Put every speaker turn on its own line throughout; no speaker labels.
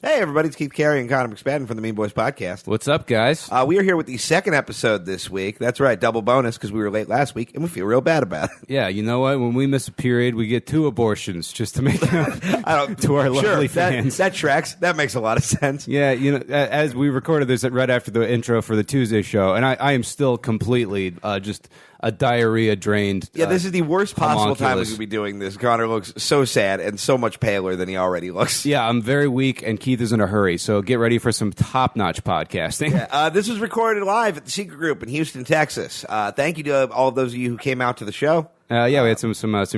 Hey, everybody, it's Keith Carey and Connor McSpadden from the Mean Boys Podcast.
What's up, guys?
We are here with the second episode this week. That's right, double bonus because we were late last week, and we feel real bad about it.
Yeah, you know what? When we miss a period, we get 2 abortions just to make up to our lovely fans.
That tracks. That makes a lot of sense.
Yeah, you know, as we recorded this right after the intro for the Tuesday show, and I am still completely just a diarrhea-drained
Yeah, this is the worst possible time we
homunculus.
could be doing this. Connor looks so sad and so much paler than he already looks.
Yeah, I'm very weak, and Keith is in a hurry, so get ready for some top-notch podcasting.
Yeah, this was recorded live at the Secret Group in Houston, Texas. Thank you to all of those of you who came out to the show.
Yeah, we had some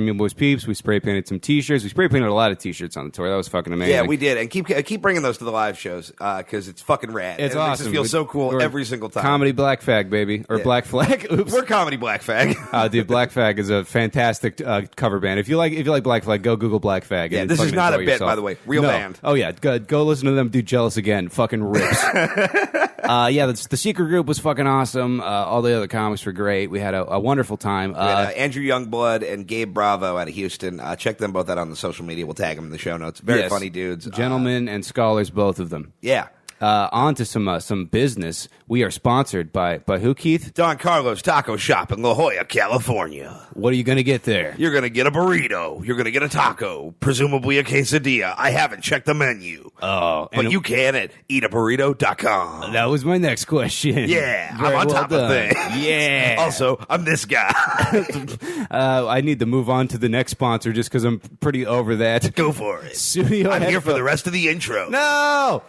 Mean Boys peeps. We spray painted some T-shirts. We spray painted a lot of T-shirts on the tour. That was fucking amazing.
Yeah, we did, and keep bringing those to the live shows because it's fucking rad.
It's
and it
awesome.
Makes us feel so cool
We're
every single time.
Comedy Black Fag, baby, or Black Flag. Oops,
We're comedy Black Fag.
dude, Black Fag is a fantastic cover band. If you like Black Flag, go Google Black Fag.
Yeah,
and
this is
fucking
not a
enjoy
bit,
yourself.
by the way. Real band.
Oh yeah, go listen to them do Jealous Again. Fucking rips. Yeah, the Secret Group was fucking awesome. All the other comics were great. We had a wonderful time.
We had, Andrew Youngblood and Gabe Bravo out of Houston. Check them both out on the social media. We'll tag them in the show notes. Very funny dudes.
Gentlemen and scholars, both of them.
Yeah.
On to some business. We are sponsored by who, Keith?
Don Carlos Taco Shop in La Jolla, California.
What are you going to get there?
You're going to get a burrito. You're going to get a taco. Presumably a quesadilla. I haven't checked the menu.
Oh.
But you can at eataburrito.com.
That was my next question.
Yeah,
Very
I'm on
well
top
done.
of things.
Yeah.
Also, I'm this guy.
I need to move on to the next sponsor just because I'm pretty over that.
Go for it.
Studio
I'm here
headphones.
for the rest of the intro.
No!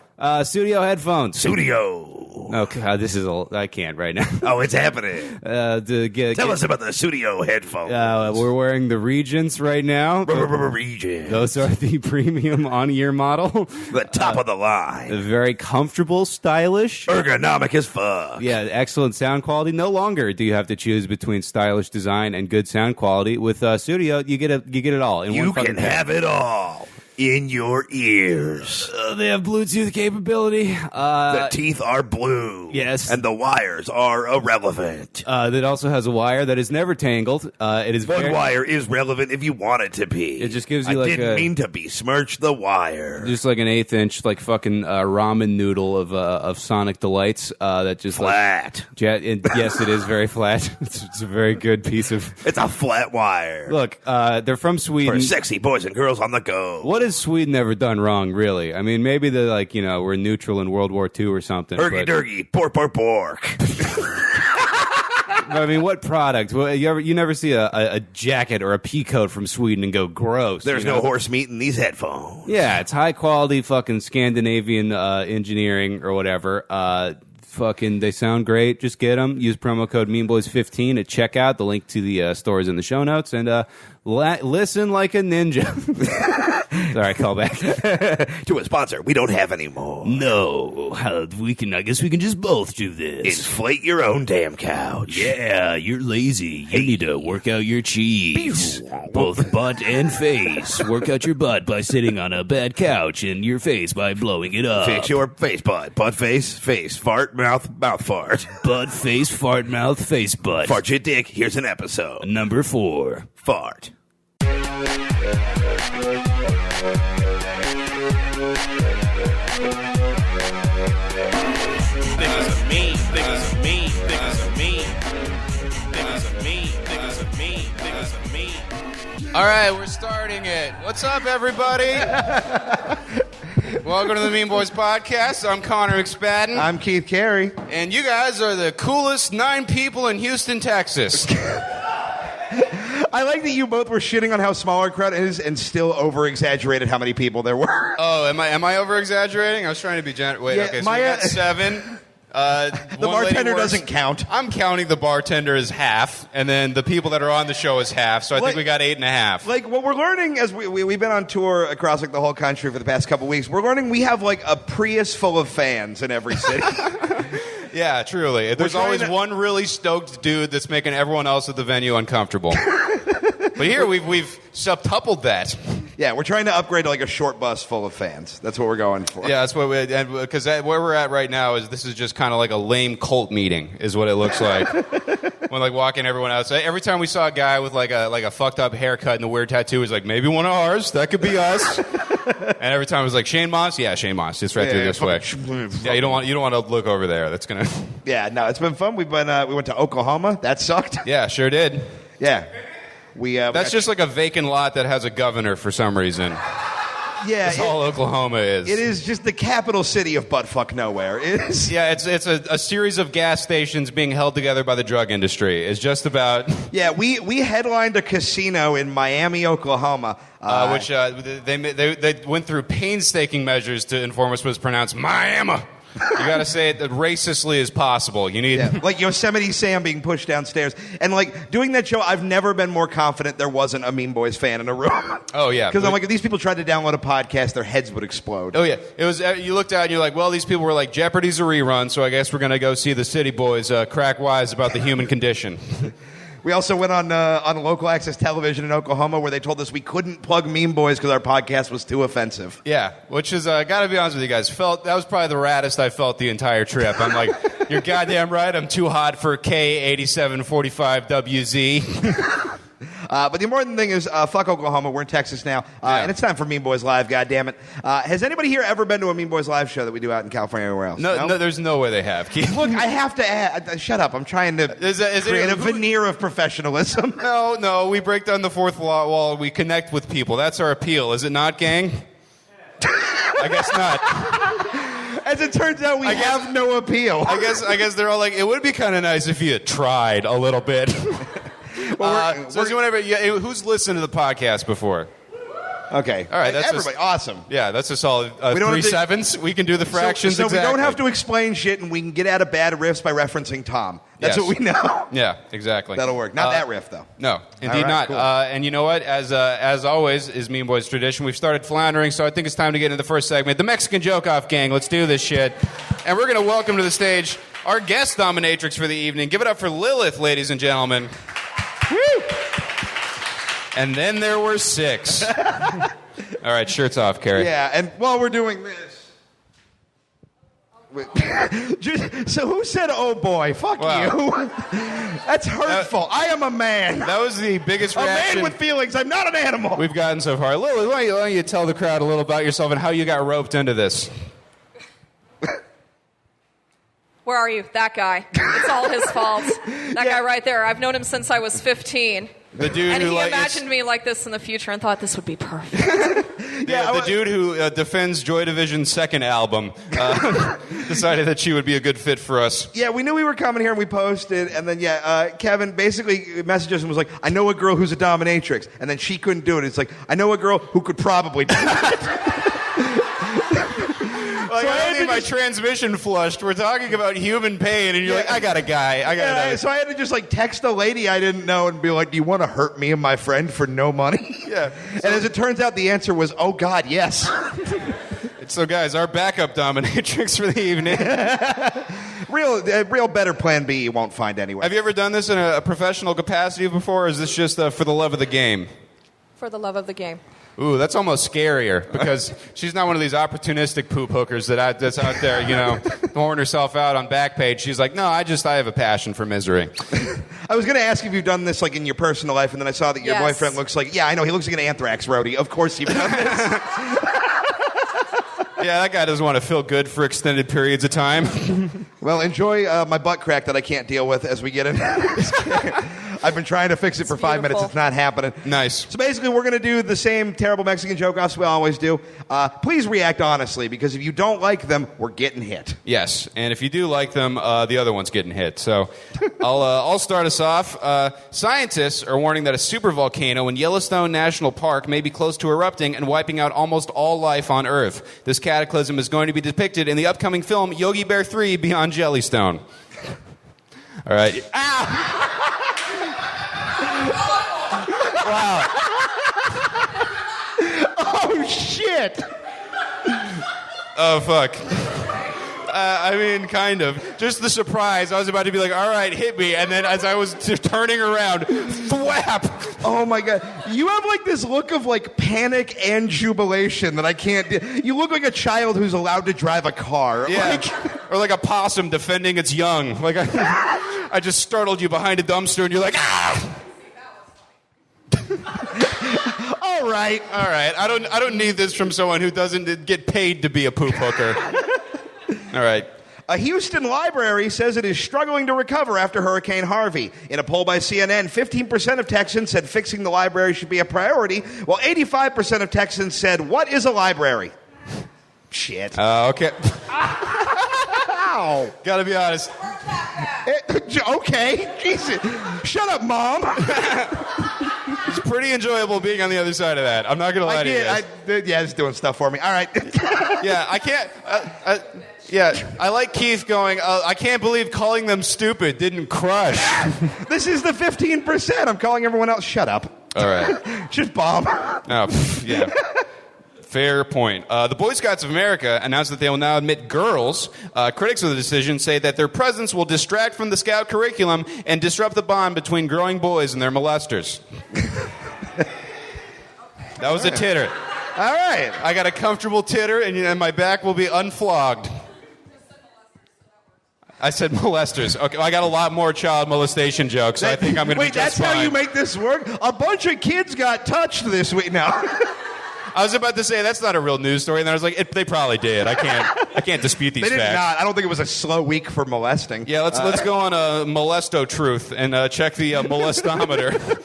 Studio headphones.
Studio.
Oh, God, I can't right now.
Oh, it's happening. Tell us about the studio headphones.
We're wearing the Regents right now.
Region.
Those are the premium on-ear model.
The top of the line.
Very comfortable, stylish.
Ergonomic as fuck.
Yeah, excellent sound quality. No longer do you have to choose between stylish design and good sound quality. With Studio, you get it all. In
You
one fucking
can have it all in your ears.
They have Bluetooth capability.
The teeth are blue.
Yes.
And the wires are irrelevant.
That also has a wire that is never tangled. It is
One wire is relevant if you want it to be.
It just gives you
I
like
didn't
a-
mean to besmirch the wire.
just like an 1/8 inch, like fucking ramen noodle of Sonic Delights. That just
Flat.
Yes, it is very flat. It's a very good piece of.
It's a flat wire.
Look, they're from Sweden.
For sexy boys and girls on the go.
What has Sweden ever done wrong, really? I mean, maybe they're like, we're neutral in World War II or something. but-
Hergy-durgy, pork.
I mean, what product? Well, you never see a jacket or a pea coat from Sweden and go, gross.
There's no horse meat in these headphones.
Yeah, it's high quality fucking Scandinavian engineering or whatever. Fucking, they sound great. Just get them. Use promo code MeanBoys15 at checkout. The link to the store is in the show notes. And listen like a ninja. Sorry, call back.
To a sponsor we don't have anymore.
No, I guess we can just both do this.
Inflate your own damn couch.
Yeah, you're lazy. You need to work out your cheese. Both butt and face. Work out your butt by sitting on a bad couch and your face by blowing it up.
Fix your face butt. Butt face, fart, mouth fart.
Butt, face, fart, mouth, face, butt.
Fart your dick, here's an episode.
Number 4.
Fart.
All right, we're starting it. What's up, everybody? Welcome to the Mean Boys Podcast. I'm Connor McSpadden.
I'm Keith Carey.
And you guys are the coolest 9 people in Houston, Texas.
I like that you both were shitting on how small our crowd is and still over-exaggerated how many people there were.
Oh, am I over-exaggerating? I was trying to be Wait,
Yeah,
okay, so
my,
we got 7.
The bartender doesn't count.
I'm counting the bartender as half, and then the people that are on the show as half, so I think we got 8.5.
Like, what we're learning as we've been on tour across like the whole country for the past couple weeks, we're learning we have like a Prius full of fans in every city.
Yeah, truly. There's
trying
always
to-
one really stoked dude that's making everyone else at the venue uncomfortable. But here we've septupled that.
Yeah, we're trying to upgrade to like a short bus full of fans. That's what we're going for.
Yeah, that's what because where we're at right now is this is just kind of like a lame cult meeting is what it looks like. When like walking everyone outside, every time we saw a guy with like a fucked up haircut and a weird tattoo, he's like maybe one of ours. That could be us. And every time I was like, Shane Moss? Yeah, Shane Moss. Just right through this way. Yeah, you don't want to look over there. That's going to...
Yeah, no, it's been fun. We went to Oklahoma. That sucked.
Yeah, sure did.
Yeah.
That's just like a vacant lot that has a governor for some reason.
Yeah,
That's all Oklahoma is.
It is just the capital city of buttfuck nowhere. It is.
Yeah, it's a series of gas stations being held together by the drug industry. It's just about...
Yeah, we headlined a casino in Miami, Oklahoma.
Which they went through painstaking measures to inform us was pronounced Miami. You got to say it as racistly as possible. You need
like Yosemite Sam being pushed downstairs, and like doing that show. I've never been more confident there wasn't a Mean Boys fan in a room.
Oh yeah,
because I'm like, if these people tried to download a podcast, their heads would explode.
Oh yeah, it was. You looked out and you're like, well, these people were like, Jeopardy's a rerun, so I guess we're gonna go see the City Boys crack wise about the human condition.
We also went on local access television in Oklahoma where they told us we couldn't plug Mean Boys because our podcast was too offensive.
Yeah, which is, got to be honest with you guys, that was probably the raddest I felt the entire trip. I'm like, you're goddamn right, I'm too hot for K8745WZ.
But the important thing is, fuck Oklahoma. We're in Texas now, and it's time for Mean Boys Live. God damn it! Has anybody here ever been to a Mean Boys Live show that we do out in California or anywhere else?
No, there's no way they have.
Look, I have to add. Shut up! I'm trying to create a veneer of professionalism.
No, we break down the fourth wall. We connect with people. That's our appeal, is it not, gang? I guess not.
As it turns out, we have no appeal.
I guess they're all like, it would be kind of nice if you had tried a little bit. Who's listened to the podcast before?
Okay.
All right. That's
everybody. Awesome.
Yeah, that's a solid 3 sevens. We can do the fractions
so
exactly.
we don't have to explain shit, and we can get out of bad riffs by referencing Tom. That's what we know.
Yeah, exactly.
That'll work. Not that riff, though.
No, indeed not. Cool. And you know what? As always is Mean Boys tradition, we've started floundering, so I think it's time to get into the first segment, the Mexican Joke-Off Gang. Let's do this shit. And we're going to welcome to the stage our guest dominatrix for the evening. Give it up for Lilith, ladies and gentlemen. Woo! And then there were 6. All right, shirts off, Carrie.
Yeah, and while we're doing this... So who said, oh boy, fuck you? That's hurtful. I am a man.
That was the biggest reaction.
A man with feelings. I'm not an animal.
We've gotten so far. Lily, why don't you tell the crowd a little about yourself and how you got roped into this?
Where are you? That guy. It's all his fault. That guy right there. I've known him since I was 15.
The dude
and
who
he imagined me like this in the future and thought this would be perfect.
The dude who defends Joy Division's second album decided that she would be a good fit for us.
Yeah, we knew we were coming here and we posted, and then Kevin basically messaged us and was like, I know a girl who's a dominatrix, and then she couldn't do it. It's like, I know a girl who could probably do it.
Like, I don't need my transmission flushed. We're talking about human pain, and you're like, I got a guy.
So I had to just text a lady I didn't know and be like, do you want to hurt me and my friend for no money?
Yeah.
And as it turns out, the answer was, oh, God, yes.
So, guys, our backup dominatrix for the evening.
real better plan B you won't find anywhere.
Have you ever done this in a professional capacity before, or is this just for the love of the game?
For the love of the game.
Ooh, that's almost scarier because she's not one of these opportunistic poop hookers that's out there, pouring herself out on Backpage. She's like, no, I have a passion for misery.
I was going to ask if you've done this in your personal life, and then I saw that your boyfriend looks like, I know, he looks like an Anthrax roadie. Of course you've done this.
Yeah, that guy doesn't want to feel good for extended periods of time.
Well, enjoy my butt crack that I can't deal with as we get in. I've been trying to fix it for 5 minutes. It's not happening.
Nice.
So basically, we're going to do the same terrible Mexican joke-offs we always do. Please react honestly, because if you don't like them, we're getting hit.
Yes, and if you do like them, the other one's getting hit. So I'll start us off. Scientists are warning that a supervolcano in Yellowstone National Park may be close to erupting and wiping out almost all life on Earth. This cataclysm is going to be depicted in the upcoming film Yogi Bear 3 Beyond Jellystone. All right. Ah! Wow.
Oh, shit.
Oh, fuck. I mean, kind of. Just the surprise. I was about to be like, all right, hit me. And then as I was turning around, thwap.
Oh, my God. You have, this look of, panic and jubilation that I can't do. You look like a child who's allowed to drive a car.
Yeah. Or like a possum defending its young. Like, I just startled you behind a dumpster, and you're like, ah!
All right.
All right. I don't need this from someone who doesn't get paid to be a poop hooker. All right.
A Houston library says it is struggling to recover after Hurricane Harvey. In a poll by CNN, 15% of Texans said fixing the library should be a priority, while 85% of Texans said, what is a library? Shit.
Okay.
Ow.
Gotta be honest.
Okay. Jesus. Shut up, Mom.
It's pretty enjoyable being on the other side of that. I'm not gonna lie to you guys.
Yeah, it's doing stuff for me. All right.
Yeah, I can't. Yeah, I like Keith going, I can't believe calling them stupid didn't crush.
This is the 15%. I'm calling everyone else. Shut up.
All right.
Just Bob.
Oh, yeah. Fair point. The Boy Scouts of America announced that they will now admit girls. Critics of the decision say that their presence will distract from the Scout curriculum and disrupt the bond between growing boys and their molesters. That was a titter.
All right.
I got a comfortable titter, and my back will be unflogged. I said molesters. Okay, I got a lot more child molestation jokes, so I think I'm going to be just fine.
Wait, that's how you make this work? A bunch of kids got touched this week now.
I was about to say that's not a real news story, and then I was like, they probably did. I can't dispute these
They did
facts.
not. I don't think it was a slow week for molesting.
Yeah, let's go on a Molesto Truth and check the molestometer.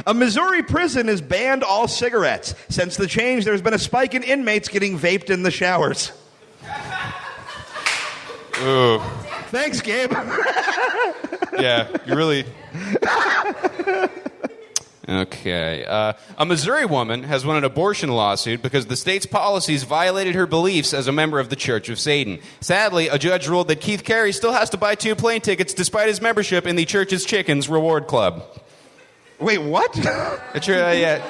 A Missouri prison has banned all cigarettes. Since the change, there's been a spike in inmates getting vaped in the showers.
Ooh.
Thanks, Gabe.
Yeah, you really... Okay. A Missouri woman has won an abortion lawsuit because the state's policies violated her beliefs as a member of the Church of Satan. Sadly, a judge ruled that Keith Carey still has to buy 2 plane tickets despite his membership in the Church's Chickens Reward Club.
Wait, what?
Yeah.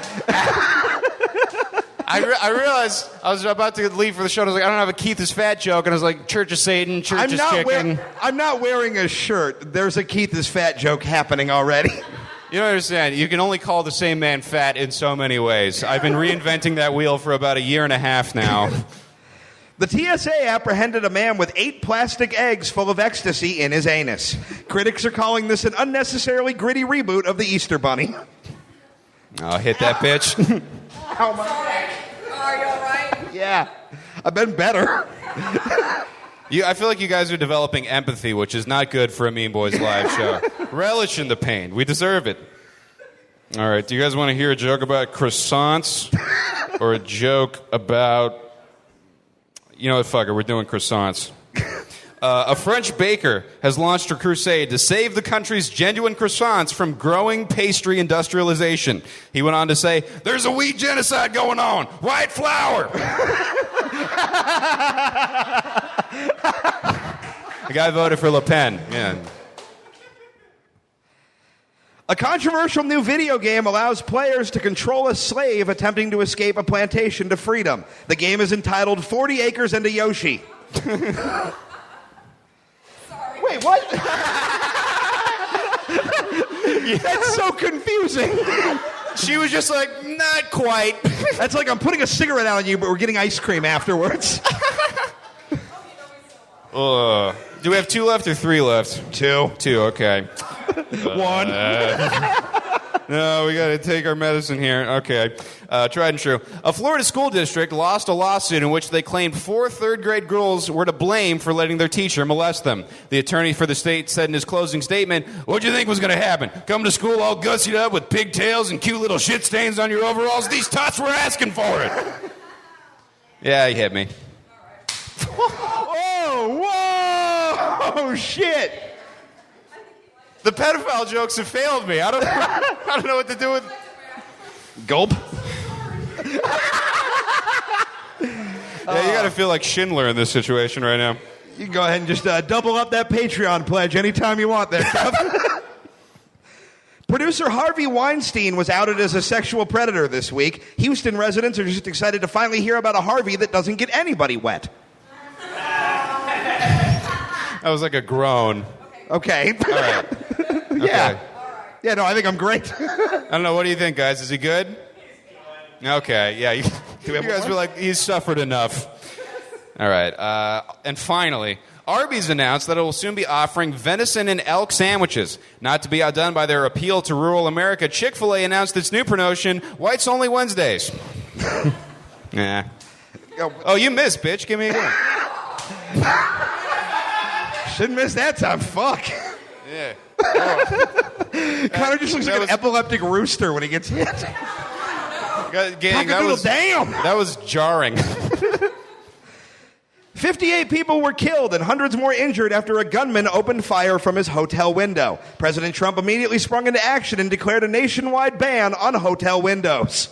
I realized I was about to leave for the show, and I was like, I don't have a Keith is fat joke, and I was like, Church of Satan, Church is Chicken.
I'm not wearing a shirt. There's a Keith is fat joke happening already.
You don't understand. You can only call the same man fat in so many ways. I've been reinventing that wheel for about a year and a half now.
The TSA apprehended a man with 8 plastic eggs full of ecstasy in his anus. Critics are calling this an unnecessarily gritty reboot of the Easter Bunny.
I'll hit that bitch.
How much?
Are you all right?
Yeah, I've been better.
I feel like you guys are developing empathy, which is not good for a Mean Boys live show. Relish in the pain. We deserve it. All right, do you guys want to hear a joke about croissants? Or a joke about... You know what, fuck it, we're doing croissants. A French baker has launched a crusade to save the country's genuine croissants from growing pastry industrialization. He went on to say, there's a wheat genocide going on. White flour. The guy voted for Le Pen. Yeah.
A controversial new video game allows players to control a slave attempting to escape a plantation to freedom. The game is entitled 40 Acres and a Yoshi. Wait, what? That's so confusing.
She was just like, not quite.
That's like I'm putting a cigarette out on you, but we're getting ice cream afterwards.
Do we have 2 left or 3 left?
2.
2, okay.
1.
No, we got to take our medicine here. Okay. Tried and true. A Florida school district lost a lawsuit in which they claimed 4 third-grade girls were to blame for letting their teacher molest them. The attorney for the state said in his closing statement, "What'd you think was going to happen? Come to school all gussied up with pigtails and cute little shit stains on your overalls? These tots were asking for it." Yeah, he hit me.
Whoa, shit.
The pedophile jokes have failed me. I don't know what to do with...
Gulp.
Yeah, you got to feel like Schindler in this situation right now.
You can go ahead and just double up that Patreon pledge anytime you want there, Kev. Producer Harvey Weinstein was outed as a sexual predator this week. Houston residents are just excited to finally hear about a Harvey that doesn't get anybody wet.
That was like a groan.
Okay.
All right.
Yeah.
Okay.
Yeah, no, I think I'm great.
I don't know. What do you think, guys? Is he good? Okay. Yeah. You guys were like, he's suffered enough. All right. And finally, Arby's announced that it will soon be offering venison and elk sandwiches. Not to be outdone by their appeal to rural America, Chick-fil-A announced its new promotion, Whites Only Wednesdays. Nah. Oh, you missed, bitch. Give me a game.
Shouldn't miss that time. Fuck.
Yeah.
Connor just looks like an epileptic rooster when he gets hit.
Gang, that was jarring.
58 people were killed and hundreds more injured after a gunman opened fire from his hotel window. President Trump immediately sprung into action and declared a nationwide ban on hotel windows.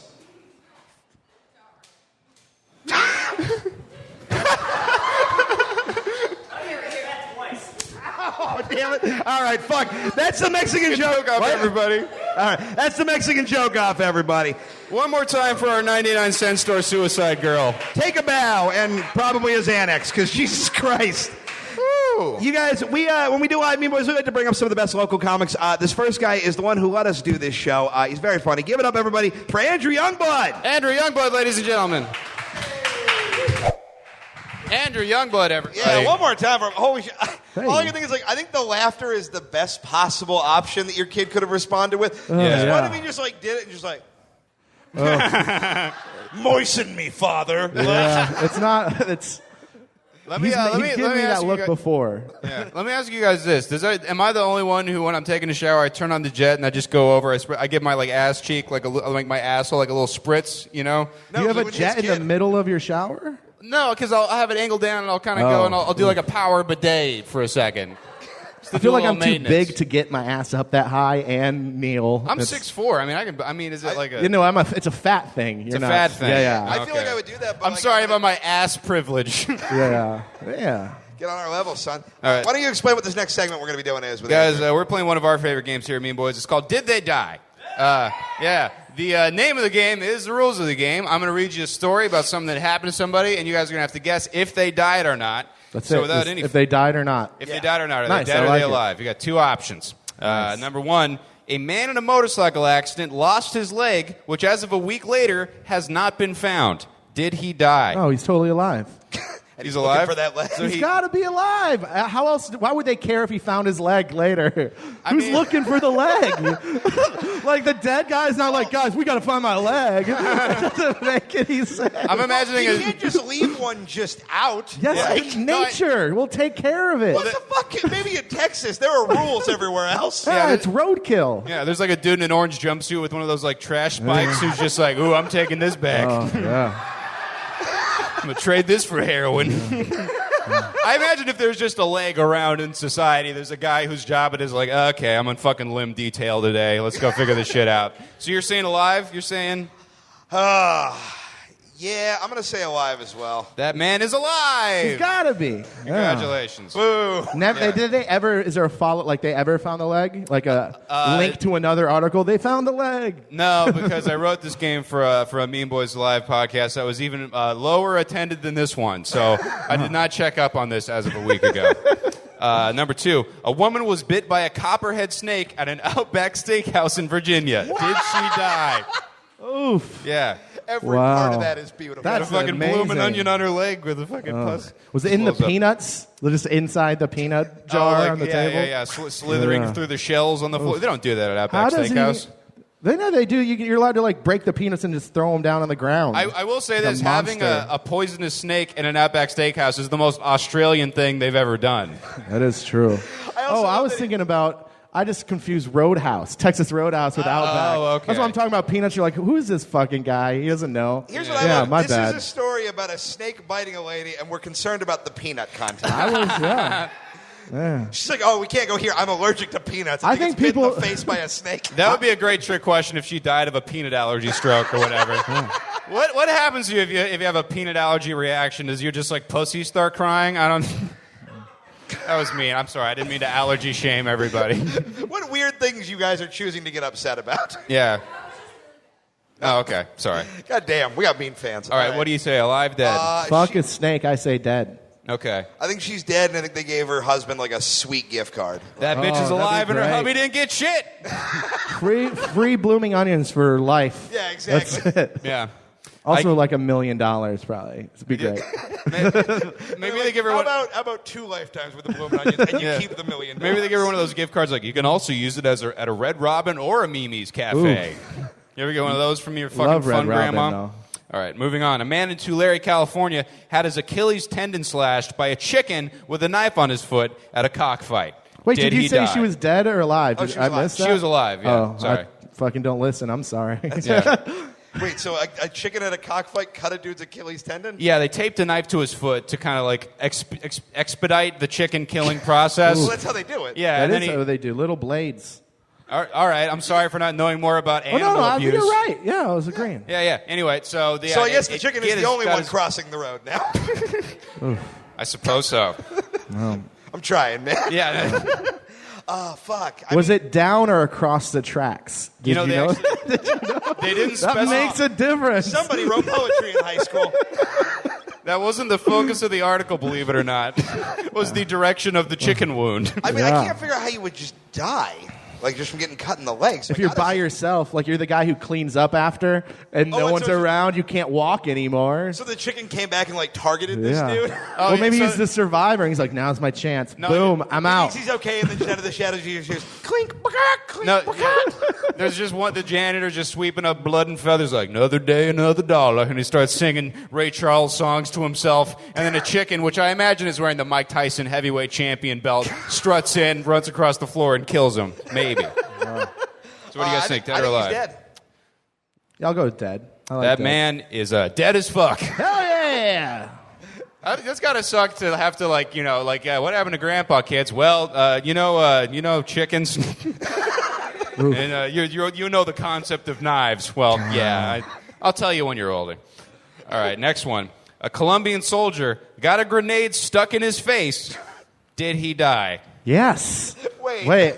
Oh, damn it. All right, fuck. That's the Mexican joke off,
everybody.
All right, that's the Mexican joke off, everybody.
One more time for our 99-cent store suicide girl.
Take a bow and probably a Xanax, because Jesus Christ. Woo. You guys, when we do Live Mean Boys, we like to bring up some of the best local comics. This first guy is the one who let us do this show. He's very funny. Give it up, everybody, for Andrew Youngblood.
Andrew Youngblood, ladies and gentlemen. Andrew Youngblood, everybody.
Yeah, one more time for him. Holy shit.
Hey.
All I can think is, like, I think the laughter is the best possible option that your kid could have responded with.
Yeah.
What if he just, like, did it and just, like, moisten me, father.
Yeah, it's not. It's.
Let me
He's
ask
given me
you
that look
guys,
before.
Yeah. Let me ask you guys this: am I the only one who, when I'm taking a shower, I turn on the jet and I just go over? I give my like ass cheek like my asshole like a little spritz, you know?
Do you have a jet in the middle of your shower?
No, because I'll have it angled down and I'll kind of go and I'll do like a power bidet for a second.
I feel like I'm too big to get my ass up that high and kneel.
I'm 6'4". I mean, is it like a?
You know, it's a fat thing.
It's a fat thing.
Yeah.
I feel like I would do that, but
I'm sorry about my ass privilege.
Yeah.
Get on our level, son.
All right.
Why don't you explain what this next segment we're going to be doing is? With
Guys, we're playing one of our favorite games here at Mean Boys. It's called Did They Die? Yeah. The name of the game is the rules of the game. I'm going to read you a story about something that happened to somebody, and you guys are going to have to guess if they died or not.
That's
so
it.
Without
If they died or not.
If they died or not. Are
Nice,
they dead
I
or are
like
they
it.
alive? You got two options.
Nice.
Number one, a man in a motorcycle accident lost his leg, which as of a week later has not been found. Did he die?
Oh, he's totally alive.
He's alive?
for that leg.
So
He's got to be alive. How else? Why would they care if he found his leg later? Who's looking for the leg? Like the dead guy's not like, guys, we got to find my leg. That doesn't make any sense.
I'm imagining
you can't just leave one just out.
Yes,
Like,
nature will take care of it.
what the fuck? Maybe in Texas. There are rules everywhere else.
Yeah, it's roadkill.
Yeah, there's like a dude in an orange jumpsuit with one of those like trash spikes who's just like, ooh, I'm taking this back.
Oh, yeah.
I'm going to trade this for heroin. I imagine if there's just a leg around in society, there's a guy whose job it is like, okay, I'm on fucking limb detail today. Let's go figure this shit out. So you're saying alive? You're saying?
Yeah, I'm going to say alive as well.
That man is alive.
He's got to be.
Congratulations.
Boo.
Did they ever? Is there a follow? Like they ever found the leg? Like a link to another article? They found the leg.
No, because I wrote this game for a Mean Boys Live podcast that was even lower attended than this one. So I did not check up on this as of a week ago. Number two, a woman was bit by a copperhead snake at an Outback Steakhouse in Virginia. What? Did she die?
Oof.
Yeah.
Every
Wow.
part of that is beautiful.
Got a
That's
fucking
amazing.
blooming onion on her leg with a fucking pus.
Was it in the
Blows up.
peanuts? Just inside the peanut jar on the table?
Yeah. Slithering
Yeah.
through the shells on the floor. They don't do that at
How
Outback
does
Steakhouse.
They know they do. You're allowed to like break the peanuts and just throw them down on the ground.
I will say
Like a
this, having
monster.
a poisonous snake in an Outback Steakhouse is the most Australian thing they've ever done.
That is true. I
love
was
that-
thinking about. I just confused Roadhouse, Texas Roadhouse with Outback.
okay.
That's what I'm talking about. Peanuts. You're like, who is this fucking guy? He doesn't know.
Here's what I
yeah,
love.
my
This
bad.
is a story about a snake biting a lady, and we're concerned about the peanut content.
I was, yeah.
She's like, oh, we can't go here. I'm allergic to peanuts.
I think
it's bitten in
people-
the face by a snake.
That would be a great trick question if she died of a peanut allergy stroke or whatever. What happens to you if you have a peanut allergy reaction? Does your just like pussy start crying? I don't. That was mean. I'm sorry. I didn't mean to allergy shame everybody.
What weird things you guys are choosing to get upset about?
Yeah. Oh, okay. Sorry.
God damn, we got mean fans.
All right. What do you say? Alive, dead?
Fuck a snake. I say dead.
Okay.
I think she's dead, and I think they gave her husband like a sweet gift card.
That bitch is
that'd be
alive, and her
great.
hubby didn't get shit.
Free blooming onions for life.
Yeah, exactly.
That's it.
Yeah.
Also, like $1 million probably. It'd be great.
Maybe they give her
how
one.
about 2 lifetimes with the blooming onions, and you keep the $1 million.
Maybe they give her one of those gift cards. Like you can also use it at a Red Robin or a Mimi's Cafe. You ever get one of those from your fucking
Love Red
fun
Robin,
grandma?
though.
All right, moving on. A man in Tulare, California, had his Achilles tendon slashed by a chicken with a knife on his foot at a cockfight.
Wait, did you
he
say
die?
she was dead or alive?
Oh, she was
I missed
alive.
that?
She was alive. Yeah.
Oh,
Sorry.
I fucking don't listen. I'm sorry.
Yeah.
Wait, so a chicken at a cockfight cut a dude's Achilles tendon?
Yeah, they taped a knife to his foot to kind of like expedite the chicken killing process.
Well, that's how they do it.
Yeah,
That
and then
is how they do. Little blades.
all right, I'm sorry for not knowing more about
Oh,
animal
no,
abuse.
you're right. Yeah, I was agreeing.
Yeah. Anyway, so
So I guess the chicken is the only one crossing the road now.
I suppose so.
I'm trying, man.
Yeah.
Oh, fuck.
Was it down or across the tracks? Did
You know, they
know?
actually- they didn't
That
specify.
makes a difference.
Somebody wrote poetry in high school.
That wasn't the focus of the article, believe it or not. It was the direction of the chicken wound.
I mean,
Yeah.
I can't figure out how you would just die. Like, just from getting cut in the legs.
If
Like,
you're
how
by
does-
yourself, like you're the guy who cleans up after, and
Oh,
no
and
one's
so-
around, you can't walk anymore.
So the chicken came back and, like, targeted this
Yeah.
dude?
Oh,
well, maybe
so-
he's the survivor, and he's like, "Now's my chance."
No,
Boom, I'm
He
out.
thinks he's okay, and then out of the shadows, he just hears, clink, clink,
No, there's just one. The janitor just sweeping up blood and feathers, like another day, another dollar, and he starts singing Ray Charles songs to himself. And then a chicken, which I imagine is wearing the Mike Tyson heavyweight champion belt, struts in, runs across the floor, and kills him. Maybe. So what do you guys think? Dead
I
or
think
alive?
he's dead.
I'll go with dead. I like
That
dead.
man is dead as fuck.
Hell yeah!
That's gotta suck to have to what happened to Grandpa, kids? Well, you know chickens, and you know the concept of knives. Well, yeah, I'll tell you when you're older. All right, next one. A Colombian soldier got a grenade stuck in his face. Did he die?
Yes.
Wait.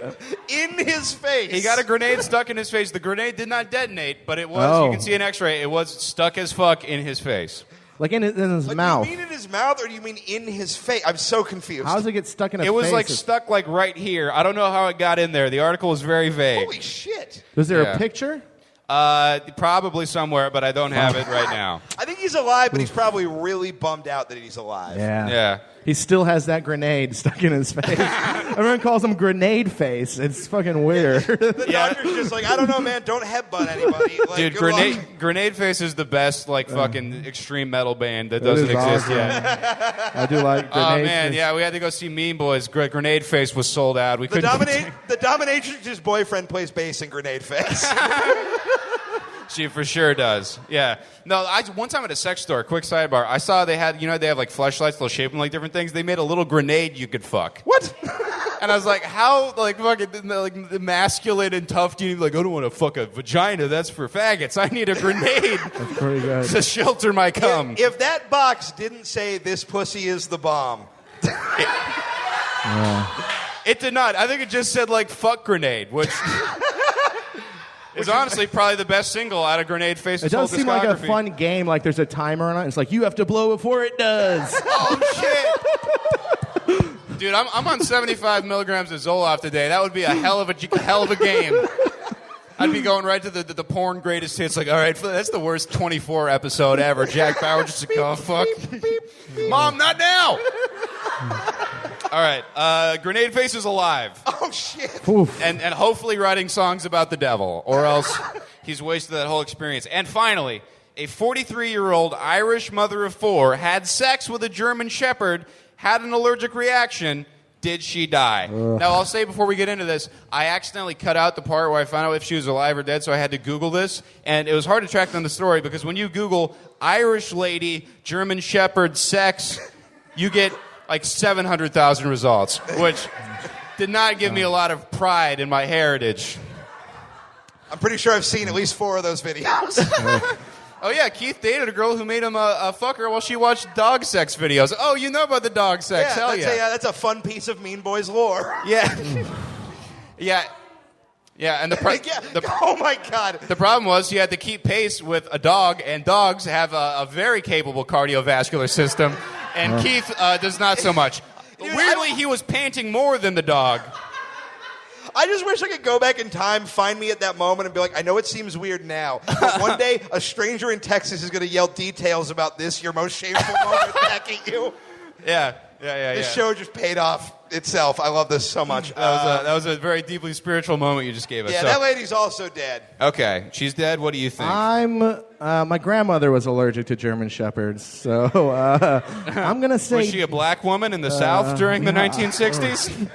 In his face.
He got a grenade stuck in his face. The grenade did not detonate, but it was.
Oh.
You can see an X-ray. It was stuck as fuck in his face.
Like in his
Like,
mouth.
do you mean in his mouth, or do you mean in his face? I'm so confused.
How does it get stuck in a face?
It was like
It's-
stuck like right here. I don't know how it got in there. The article was very vague.
Holy shit.
Was there
Yeah.
a picture?
Probably somewhere, but I don't have it right now.
I think he's alive, but he's probably really bummed out that he's alive.
Yeah.
He still has that grenade stuck in his face. Everyone calls him grenade face. It's fucking weird.
The doctor's just like, I don't know, man. Don't headbutt anybody. Like,
Dude,
good luck.
Grenade Face is the best, fucking extreme metal band that doesn't
is
exist
awesome.
yet.
I do like
Oh
grenade
man,
face.
yeah, we had to go see Mean Boys. Grenade Face was sold out. We
The
couldn't.
dominatrix's boyfriend plays bass in Grenade Face.
She for sure does. Yeah. No, one time at a sex store, quick sidebar, I saw they have like fleshlights, they'll shape them like different things. They made a little grenade you could fuck.
What?
And I was like, how, like, fucking, like, masculine and tough do you, like, I don't want to fuck a vagina, that's for faggots. I need a grenade
Pretty good.
to shelter my cum.
If that box didn't say, this pussy is the bomb.
It did not. I think it just said, like, fuck grenade, which is honestly probably the best single out of Grenade Face's
It does
whole
seem like a
discography.
fun game. Like there's a timer on it. It's like you have to blow before it does.
Oh, shit. Dude, I'm on 75 milligrams of Zoloft today. That would be a hell of a game. I'd be going right to the porn greatest hits. Like, all right, that's the worst 24 episode ever. Jack Bauer just like, oh, fuck. Mom, not now. All right, Grenade Face is alive.
Oh, shit.
And hopefully writing songs about the devil, or else he's wasted that whole experience. And finally, a 43-year-old Irish mother of four had sex with a German Shepherd, had an allergic reaction. Did she die? Now, I'll say before we get into this, I accidentally cut out the part where I found out if she was alive or dead, so I had to Google this. And it was hard to track down the story, because when you Google Irish lady, German Shepherd, sex, you get like 700,000 results, which did not give me a lot of pride in my heritage.
I'm pretty sure I've seen at least 4 of those videos.
Oh, yeah, Keith dated a girl who made him a fucker while she watched dog sex videos. Oh, you know about the dog sex. Hell yeah.
That's a fun piece of Mean Boys lore.
Yeah. Yeah. Yeah, and
Oh, my God.
the problem was he had to keep pace with a dog, and dogs have a very capable cardiovascular system, and Keith does not so much.
Dude,
Weirdly, he was panting more than the dog.
I just wish I could go back in time, find me at that moment, and be like, I know it seems weird now, but one day a stranger in Texas is going to yell details about this, your most shameful moment, back at you.
Yeah.
This show just paid off itself. I love this so much.
That was a very deeply spiritual moment you just gave us.
Yeah,
so.
that lady's also dead.
Okay, she's dead. What do you think?
My grandmother was allergic to German Shepherds, so I'm gonna say
Was she a black woman in the South during the 1960s?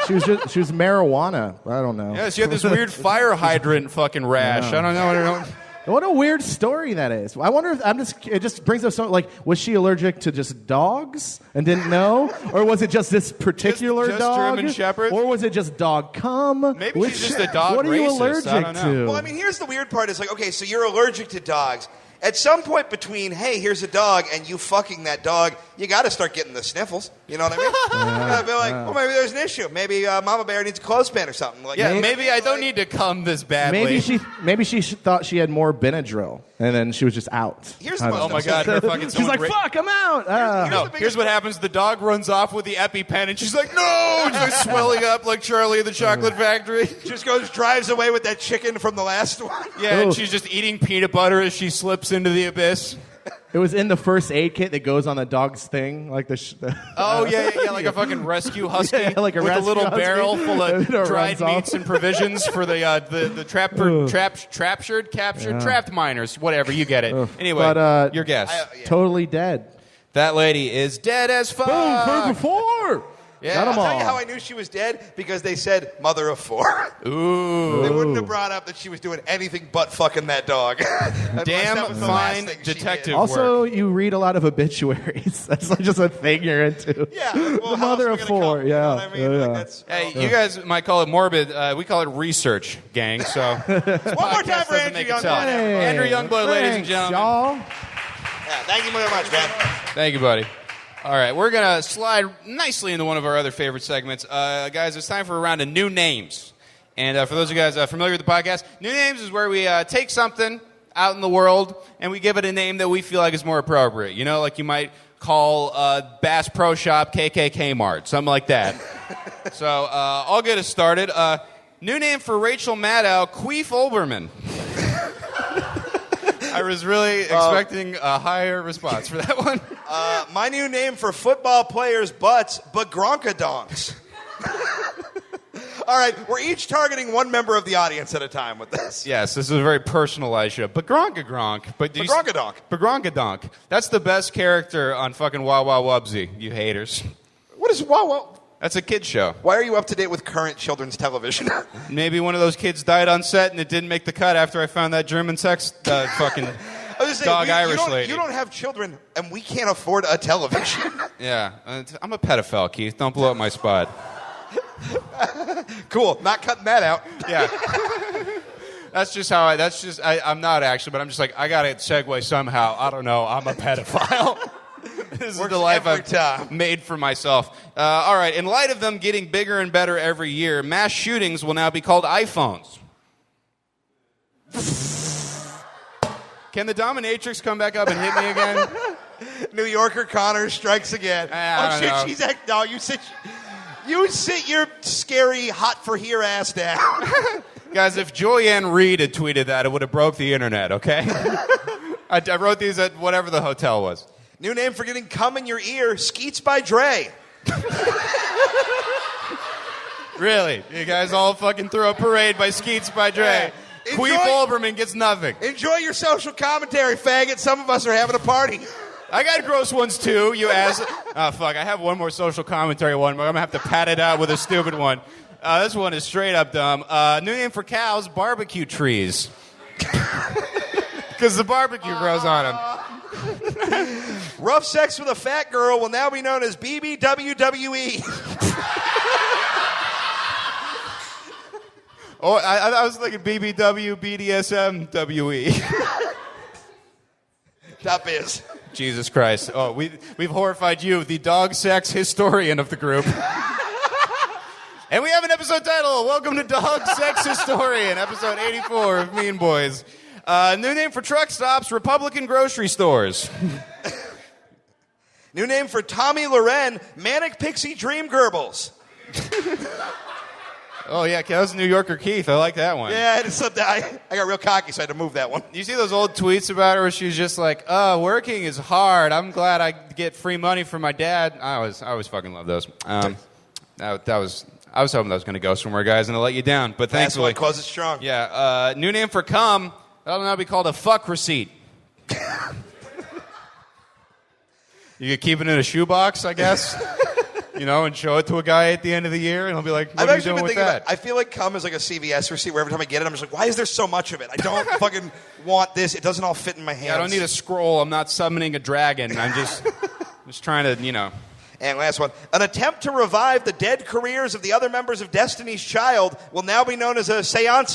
she was marijuana. I don't know.
Yeah, she had this weird fire hydrant fucking rash. I don't know.
What a weird story that is. I wonder if it just brings up something like, was she allergic to just dogs and didn't know? Or was it just this particular
just
dog?
German Shepherds?
Or was it just dog cum?
Maybe she's just a dog
What are you
racist.
allergic
I don't know.
to?
Well, I mean, here's the weird part. It's like, okay, so you're allergic to dogs. At some point between, hey, here's a dog, and you fucking that dog, you got to start getting the sniffles. You know what I mean? You got to be like, well, maybe there's an issue. Maybe Mama Bear needs a clothespin or something. Like,
Yeah, maybe I don't need to come this badly.
Maybe she thought she had more Benadryl, and then she was just out.
Here's the
I
most
don't
Oh my God!
upsetting-
Her fucking
She's like,
someone
fuck, I'm out.
No, here's what happens. The dog runs off with the EpiPen, and she's like, no! And she's swelling up like Charlie in the Chocolate Factory.
Just drives away with that chicken from the last one.
Yeah, and
Ooh.
she's just eating peanut butter as she slips into the abyss.
It was in the first aid kit that goes on the dog's thing, like
Oh, yeah, like a fucking rescue husky
Yeah, like a
with a
rescue
little
husky.
barrel full
It
of dried
runs off.
meats and provisions for the trapped miners. Whatever, you get it. Anyway,
But,
your guess.
totally dead.
That lady is dead as fuck.
Boom, four.
Yeah.
Got 'em
I'll tell
all.
you how I knew she was dead, because they said mother of 4.
Ooh.
They wouldn't have brought up that she was doing anything but fucking that dog. Unless
Damn
that was the last
fine
thing she
detective
did.
Also, you read a lot of obituaries. That's like just a thing you're into.
Yeah, well,
The
how
mother
else
of
are we gonna
4.
come? You know
Yeah.
what I mean? Like, that's,
Hey, you guys might call it morbid. We call it research, gang. So
one more time
podcast
for
doesn't
Andrew
make itself.
Youngblood.
Hey,
Andrew Youngblood, ladies and
thanks,
gentlemen.
y'all.
Yeah, thank you very much, man.
Thank you, buddy. All right, we're going to slide nicely into one of our other favorite segments. Guys, it's time for a round of new names. And for those of you guys familiar with the podcast, new names is where we take something out in the world and we give it a name that we feel like is more appropriate. You know, like you might call Bass Pro Shop KKK Mart, something like that. So I'll get us started. New name for Rachel Maddow, Queef Olbermann. I was really expecting a higher response for that one.
My new name for football players' butts, Bagronkadonks. All right, we're each targeting one member of the audience at a time with this.
Yes, this is a very personalized show. Bagronka-gronk.
Bagronkadonk.
Bagronkadonk. That's the best character on fucking Wah Wah Wubsy, you haters.
What is wow?
That's a kid's show.
Why are you up to date with current children's television?
Maybe one of those kids died on set and it didn't make the cut after I found that German sex fucking
I was just saying,
dog Irish lady.
You don't have children, and we can't afford a television.
Yeah, I'm a pedophile, Keith. Don't blow up my spot.
Cool, not cutting that out.
Yeah. I'm not actually, but I'm just like, I gotta segue somehow. I don't know, I'm a pedophile. This is
Works
the life
every
I've
time.
made for myself. All right, in light of them getting bigger and better every year, mass shootings will now be called iPhones. Can the dominatrix come back up and hit me again?
New Yorker Connor strikes again.
I don't know.
She's no, you sit your scary hot for here ass down.
Guys, if Joyanne Reed had tweeted that, it would have broke the internet, okay? I wrote these at whatever the hotel was.
New name for getting cum in your ear, Skeets by Dre.
Really? You guys all fucking threw a parade by Skeets by Dre.
Yeah.
Queef
Enjoy-
Olbermann gets nothing.
Enjoy your social commentary, faggot. Some of us are having a party.
I got gross ones too, you ass. Oh, fuck. I have one more social commentary one, but I'm going to have to pad it out with a stupid one. This one is straight up dumb. New name for cows, barbecue trees. Because the barbecue grows on them.
Rough sex with a fat girl will now be known as BBWWE.
Oh, I was thinking BBW, BDSM, WE.
Top is.
Jesus Christ. Oh, we've horrified you, the dog sex historian of the group. And we have an episode title. Welcome to Dog Sex Historian, episode 84 of Mean Boys. New name for truck stops, Republican grocery stores.
New name for Tommy Loren, Manic Pixie Dream Gerbils.
Oh, yeah, that was New Yorker Keith. I like that one.
Yeah, I had to slip that. I got real cocky, so I had to move that one.
You see those old tweets about her where she was just like, working is hard. I'm glad I get free money from my dad. I always fucking love those. I was hoping that was going to go somewhere, guys, and I let you down. But
That's
thankfully,
why cause it strong.
yeah. New name for cum. That'll now be called a fuck receipt. You could keep it in a shoebox, I guess. And show it to a guy at the end of the year, and he'll be like, what
I've
are you
actually
doing
been
with
thinking
that?
about, I feel like cum is like a CVS receipt where every time I get it, I'm just like, why is there so much of it? I don't fucking want this. It doesn't all fit in my hands.
Yeah, I don't need a scroll. I'm not summoning a dragon. I'm just trying to,
And last one. An attempt to revive the dead careers of the other members of Destiny's Child will now be known as a seance.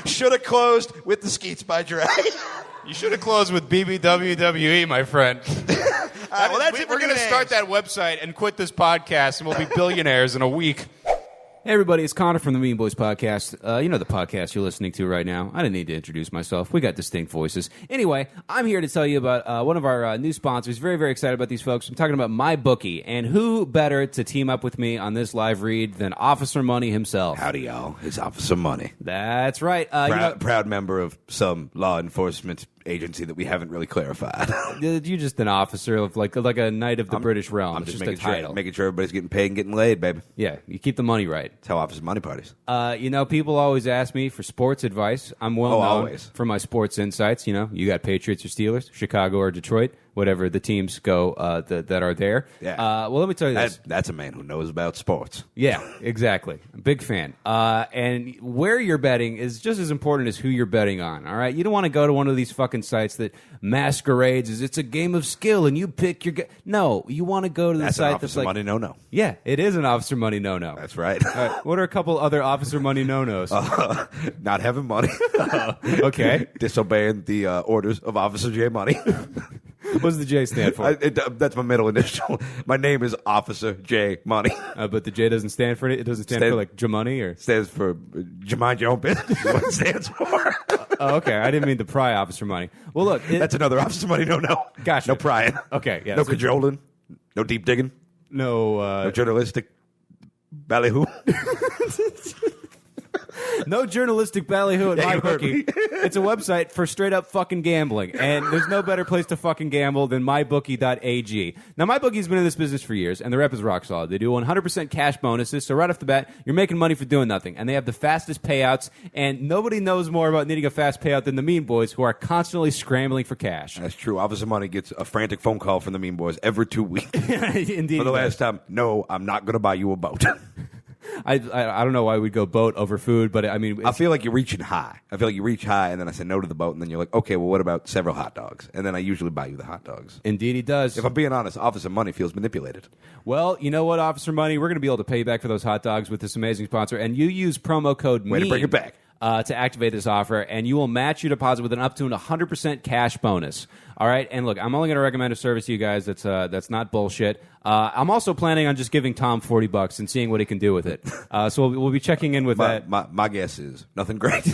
Should have closed with the Skeets by Dre.
You should have closed with BBWWE, my friend.
Well, that's it for
We're going to start that website and quit this podcast, and we'll be billionaires in a week.
Hey everybody, it's Connor from the Mean Boys Podcast. You know the podcast you're listening to right now. I didn't need to introduce myself. We got distinct voices. Anyway, I'm here to tell you about one of our new sponsors. Very, very excited about these folks. I'm talking about MyBookie. And who better to team up with me on this live read than Officer Money himself?
Howdy, y'all. It's Officer Money.
That's right.
Proud member of some law enforcement agency that we haven't really clarified.
You're just an officer of like a knight of the British realm.
I'm
It's
just
just a title.
making sure everybody's getting paid and getting laid, baby.
Yeah, you keep the money right.
That's how Officer Money parties.
People always ask me for sports advice. I'm well known
always.
for my sports insights. You got Patriots or Steelers, Chicago or Detroit, whatever the teams go that are there.
Yeah.
Well, let me tell you this.
That's a man who knows about sports.
Yeah, exactly. Big fan. And where you're betting is just as important as who you're betting on, all right? You don't want to go to one of these fucking sites that masquerades as it's a game of skill and you pick your... No, you want to go to the
That's
site
an
that's
Officer
like...
Money no-no.
Yeah, it is an Officer Money no-no.
That's right.
All right, what are a couple other Officer Money no-nos?
Not having money.
Okay.
Disobeying the orders of Officer J Money.
What does the J stand for?
That's my middle initial. My name is Officer J Money.
But the J doesn't stand for it? It doesn't stand for like J-Money or...
Stands for mind your own business. What it stands for.
Oh, okay. I didn't mean to pry Officer Money. Well, look.
That's another Officer Money no-no.
Gotcha.
No prying.
Okay, yeah.
No
so-
cajoling. No deep digging.
No,
No journalistic ballyhoo.
no journalistic ballyhoo at
Yeah, you heard
MyBookie. It's a website for straight up fucking gambling, and there's no better place to fucking gamble than mybookie.ag. Now, MyBookie's been in this business for years, and the rep is rock solid. They do 100% cash bonuses, so right off the bat, you're making money for doing nothing, and they have the fastest payouts, and nobody knows more about needing a fast payout than the Mean Boys, who are constantly scrambling for cash.
That's true. Officer Money gets a frantic phone call from the Mean Boys every 2 weeks.
Indeed.
For the last time, no, I'm not going to buy you a boat.
I don't know why we'd go boat over food, but I mean...
I feel like you're reaching high. I feel like you reach high, and then I say no to the boat, and then you're like, okay, well, what about several hot dogs? And then I usually buy you the hot dogs.
Indeed he does.
If I'm being honest, Officer Money feels manipulated.
Well, you know what, Officer Money? We're going to be able to pay you back for those hot dogs with this amazing sponsor, and you use promo code
Way to bring it back.
To activate this offer, and you will match your deposit with an up to 100% cash bonus. All right, and look, I'm only going to recommend a service to you guys that's not bullshit. I'm also planning on just giving Tom $40 and seeing what he can do with it. So we'll be checking in with that.
My guess is nothing great.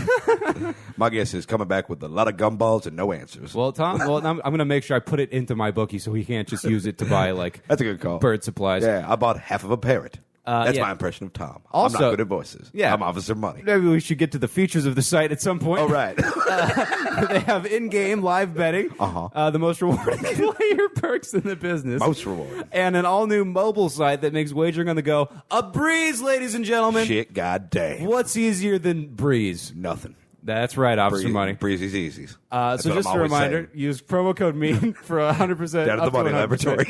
My guess is coming back with a lot of gumballs and no answers.
Well, Tom, I'm going to make sure I put it into MyBookie so he can't just use it to buy like
That's a good call.
bird supplies.
Yeah, I bought half of a parrot. That's
yeah.
my impression of Tom.
Also-
I'm not good at voices.
Yeah.
I'm Officer Money.
Maybe we should get to the features of the site at some point.
Oh, right.
They have in-game live betting, the most rewarding player perks in the business.
Most rewarding.
And an all-new mobile site that makes wagering on the go a breeze, ladies and gentlemen.
Shit, goddamn.
What's easier than breeze?
Nothing.
That's right, Officer Money.
Breezy's easy.
So just a reminder, use promo code MEAN for 100%
Down at the
up to
Money
100%.
Laboratory.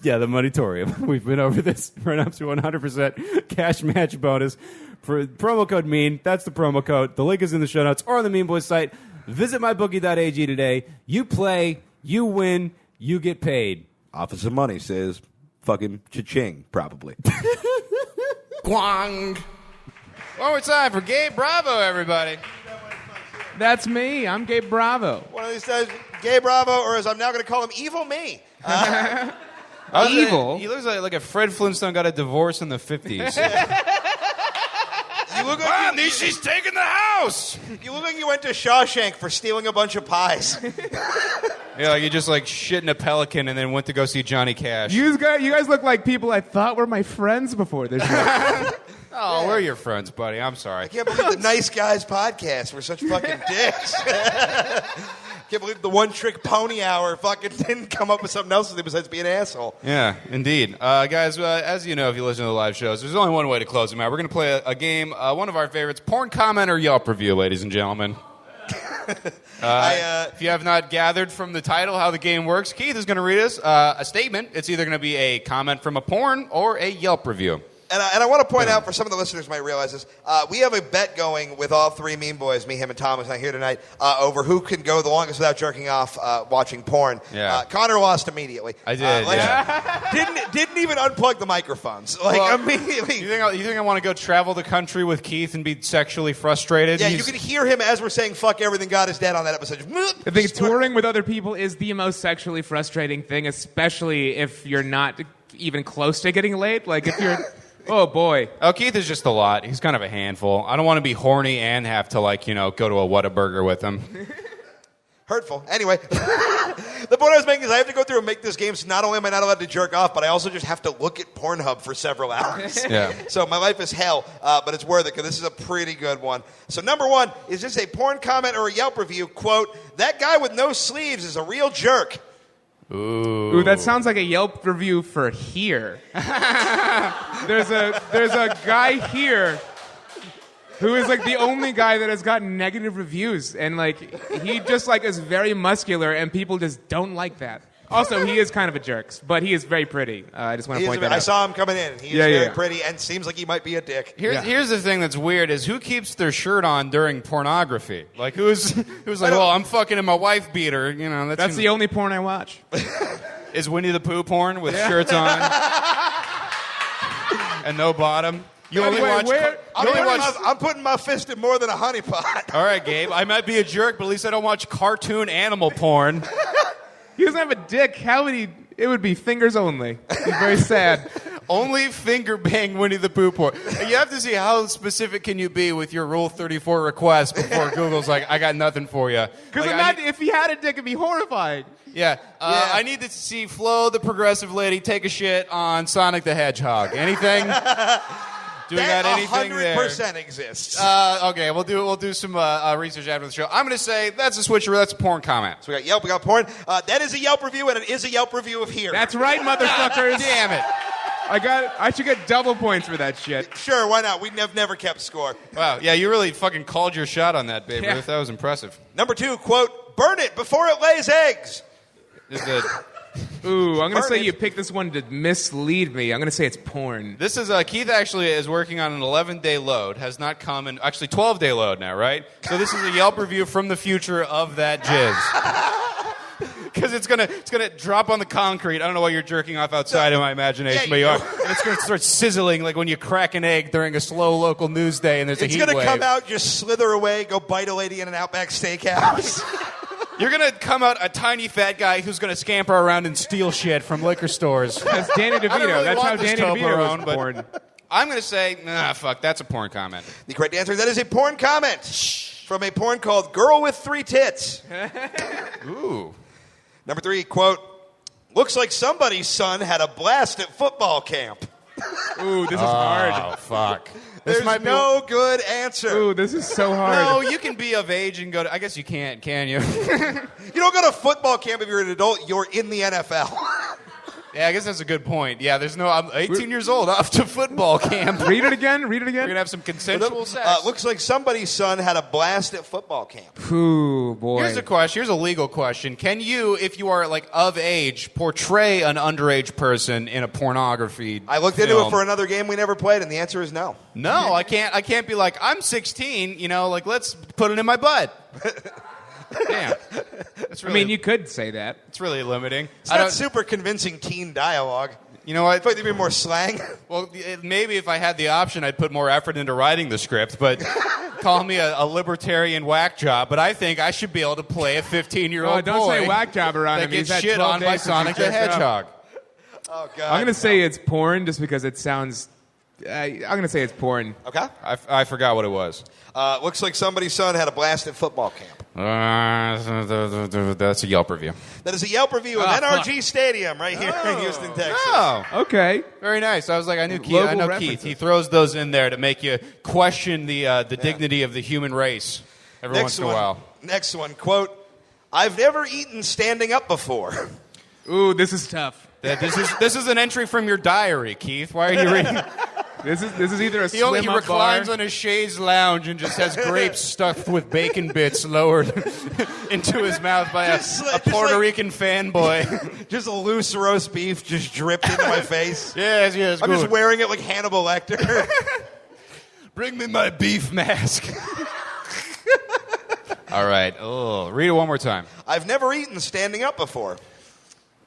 Yeah, the Moneytorium. We've been over this for an up to 100% cash match bonus for promo code MEAN. That's the promo code. The link is in the show notes or on the Mean Boys site. Visit mybookie.ag today. You play, you win, you get paid.
Officer Money says fucking cha-ching, probably.
Guang. One more time for Gabe Bravo, everybody.
That's me. I'm Gabe Bravo.
One of these days, Gay Bravo, or as I'm now going to call him, Evil Me.
Evil?
He looks like a Fred Flintstone got a divorce in the 50s.
You look like
She's taking the house.
you look like you went to Shawshank for stealing a bunch of pies.
Yeah, like you just like shit in a Pelican and then went to go see Johnny Cash.
You guys look like people I thought were my friends before this show.
Oh, we're your friends, buddy. I'm sorry.
I can't believe the Nice Guys podcast. We're such fucking dicks. Can't believe the One Trick Pony Hour fucking didn't come up with something else to do besides be an asshole.
Yeah, indeed. Guys, as you know, if you listen to the live shows, there's only one way to close them out. We're going to play a game, one of our favorites, porn comment or Yelp review, ladies and gentlemen. If you have not gathered from the title how the game works, Keith is going to read us a statement. It's either going to be a comment from a porn or a Yelp review.
And I want to point out, for some of the listeners who might realize this, we have a bet going with all three Mean Boys, me, him, and Tom, who's not here tonight, over who can go the longest without jerking off watching porn.
Yeah.
Connor lost immediately.
I did,
Didn't even unplug the microphones. Immediately.
You think I want to go travel the country with Keith and be sexually frustrated?
Yeah, you can hear him as we're saying "fuck everything, God is dead" on that episode.
I think touring with other people is the most sexually frustrating thing, especially if you're not even close to getting laid. Like if you're... Oh, boy.
Oh, Keith is just a lot. He's kind of a handful. I don't want to be horny and have to, go to a Whataburger with him.
Hurtful. Anyway, the point I was making is I have to go through and make this game, so not only am I not allowed to jerk off, but I also just have to look at Pornhub for several hours.
Yeah.
So my life is hell, but it's worth it because this is a pretty good one. So number one, is this a porn comment or a Yelp review? Quote, "That guy with no sleeves is a real jerk."
Ooh, that sounds like a Yelp review for here. There's a guy here who is like the only guy that has gotten negative reviews, and like he just like is very muscular, and people just don't like that. Also, he is kind of a jerk, but he is very pretty. I just want to point that out.
I saw him coming in. He is very pretty and seems like he might be a dick.
Here's the thing that's weird is who keeps their shirt on during pornography? Like who's like, well, I'm fucking in my wife beater. You know,
that's the only porn I watch.
Is Winnie the Pooh porn with shirts on and no bottom? You only watch.
I'm putting my fist in more than a honey pot.
All right, Gabe. I might be a jerk, but at least I don't watch cartoon animal porn.
He doesn't have a dick. How would he? It would be fingers only. He's very sad.
Only finger bang Winnie the Pooh porn. You have to see how specific can you be with your Rule 34 request before Google's like, I got nothing for you.
Because if he had a dick, it'd be horrifying.
Yeah. I need to see Flo, the progressive lady, take a shit on Sonic the Hedgehog. Anything? Do we got anything there?
100% exists.
Okay, we'll do some research after the show. I'm going to say that's a switcheroo. That's a porn comment.
So we got Yelp, we got porn. That is a Yelp review, and it is a Yelp review of here.
That's right, motherfuckers.
Damn it.
I should get double points for that shit.
Sure, why not? We've never kept score.
Wow, yeah, you really fucking called your shot on that, Babe Ruth. That was impressive.
Number two, quote, "Burn it before it lays eggs."
Ooh, I'm going to say you picked this one to mislead me. I'm going to say it's porn.
This is, Keith actually is working on an 11-day load, has not come in, actually 12-day load now, right? So this is a Yelp review from the future of that jizz. Because it's gonna drop on the concrete. I don't know why you're jerking off outside in my imagination, but you are. And it's going to start sizzling like when you crack an egg during a slow local news day and there's a heat wave.
It's going to come out, just slither away, go bite a lady in an Outback Steakhouse.
You're going to come out a tiny fat guy who's going to scamper around and steal shit from liquor stores.
That's Danny DeVito.
Really
that's how Danny DeVito was porn.
I'm going to say, fuck, that's a porn comment.
The correct answer is that is a porn comment from a porn called Girl with Three Tits.
Ooh.
Number three, quote, "Looks like somebody's son had a blast at football camp."
Ooh, this is hard.
Oh, fuck.
There's no good answer.
Ooh, this is so hard.
No, you can be of age and go to... I guess you can't, can you?
You don't go to football camp if you're an adult. You're in the NFL.
Yeah, I guess that's a good point. Yeah, I'm 18 years old, off to football camp.
Read it again.
We're going to have some consensual sex.
Looks like somebody's son had a blast at football camp.
Ooh, boy.
Here's a question. Here's a legal question. Can you, if you are of age, portray an underage person in a pornography
I looked into it for another game we never played, and the answer is no.
No, I can't. I can't be like, I'm 16, let's put it in my butt. Damn.
You could say that.
It's really limiting.
It's not super convincing teen dialogue.
You know what?
I thought there'd be more slang.
Well, maybe if I had the option, I'd put more effort into writing the script, but call me a libertarian whack job, but I think I should be able to play a 15-year-old boy.
Don't say whack job around
that
him.
gets
He's
shit on by Sonic the Hedgehog.
Oh, God.
I'm going to say it's porn just because it sounds I'm going to say it's porn.
Okay.
I forgot what it was.
Looks like somebody's son had a blast at football camp.
That's a Yelp review.
That is a Yelp review of NRG Stadium right here in Houston, Texas.
Oh,
Okay.
very nice. I was like, I knew Keith.
Local
I know
references.
Keith. He throws those in there to make you question the dignity of the human race every once in a while.
Next one, quote, I've never eaten standing up before.
Ooh, this is tough.
This is an entry from your diary, Keith. Why are you reading?
This is either a
He
swim up
reclines
bar.
on his chaise lounge and just has grapes stuffed with bacon bits lowered into his mouth by a Puerto Rican fanboy.
Just a loose roast beef just dripped into my face.
Yes,
I'm just wearing it like Hannibal Lecter.
Bring me my beef mask. All right. Oh, read it one more time.
I've never eaten standing up before.